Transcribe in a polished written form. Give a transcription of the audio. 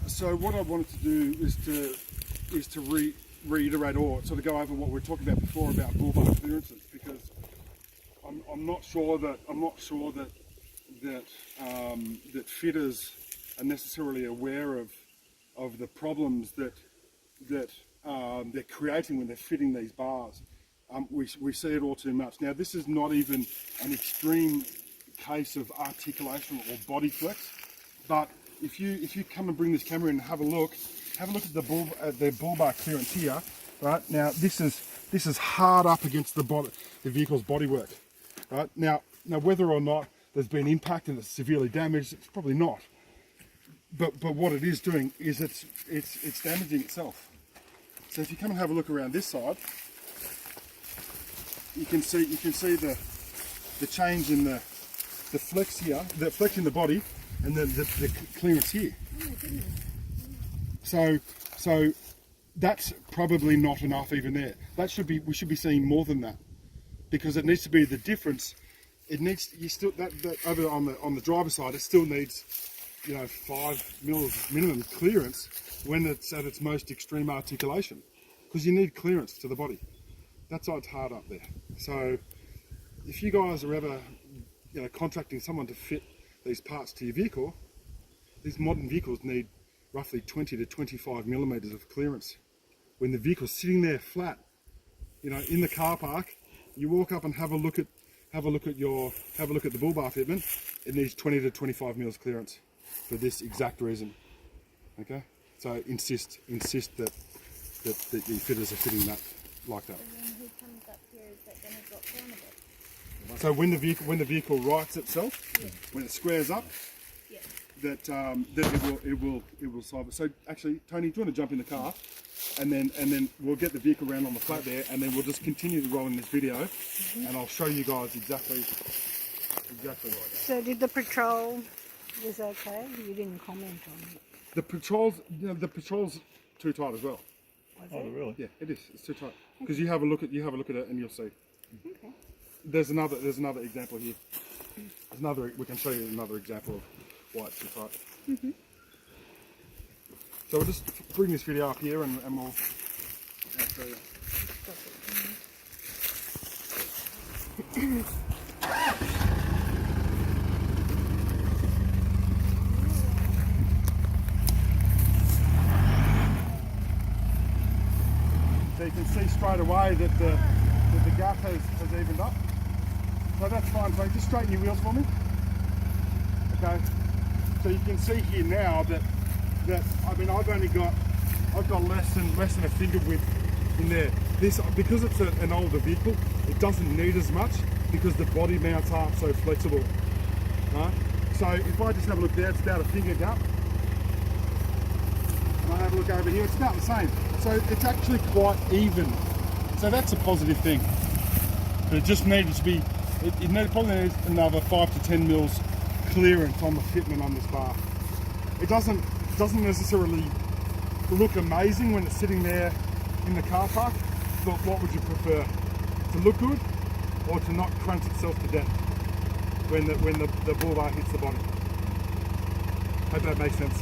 So what I wanted to do is to reiterate or sort of go over what we were talking about before about bullbar clearances, because I'm not sure that fitters are necessarily aware of the problems that they're creating when they're fitting these bars. We see it all too much. Now this is not even an extreme case of articulation or body flex, but if you come and bring this camera in and have a look at the bullbar clearance here, right? Now this is hard up against the vehicle's bodywork, right? Now whether or not there's been impact and it's severely damaged, it's probably not. But what it is doing is it's damaging itself. So if you come and have a look around this side, you can see the change in the flex here, the flex in the body, and the clearance here. Oh my goodness. So that's probably not enough even there. We should be seeing more than that, because it needs to be the difference. It needs that over on the driver's side, it still needs 5 mils minimum clearance when it's at its most extreme articulation, because you need clearance to the body. That's why it's hard up there. So if you guys are ever contracting someone to fit these parts to your vehicle, these modern vehicles need roughly 20 to 25 millimeters of clearance. When the vehicle's sitting there flat, in the car park, you walk up and have a look at the bullbar fitment. It needs 20 to 25 mils clearance for this exact reason. Okay, so insist that the fitters are fitting that like that. And then who comes up here, is that going to drop down a bit? So when the vehicle rights itself, Yeah. when it squares up, Yeah. that it will solve it. So actually, Tony, do you want to jump in the car, and then we'll get the vehicle around on the flat there, and then we'll just continue to roll in this video, and I'll show you guys exactly right. So did the patrol was okay? You didn't comment on it. The patrol's too tight as well. Was it? Really? Yeah, it is. It's too tight. Because you have a look at it and you'll see. Okay. There's another example here. We can show you another example of why it's too tight. So we'll just bring this video up here and I'll show you. So you can see straight away that the gap has evened up. So that's fine. So just straighten your wheels for me. Okay. So you can see here now that I've got less than a finger width in there. This, because it's an older vehicle, it doesn't need as much because the body mounts aren't so flexible. Right? So if I just have a look there, it's about a finger gap. And I have a look over here, it's about the same. So it's actually quite even. So that's a positive thing. But it just needed to be, it probably needs another 5 to 10 mils clearance on the fitment on this bar. It doesn't necessarily look amazing when it's sitting there in the car park, but what would you prefer? To look good or to not crunch itself to death when the bull bar hits the body? Hope that makes sense.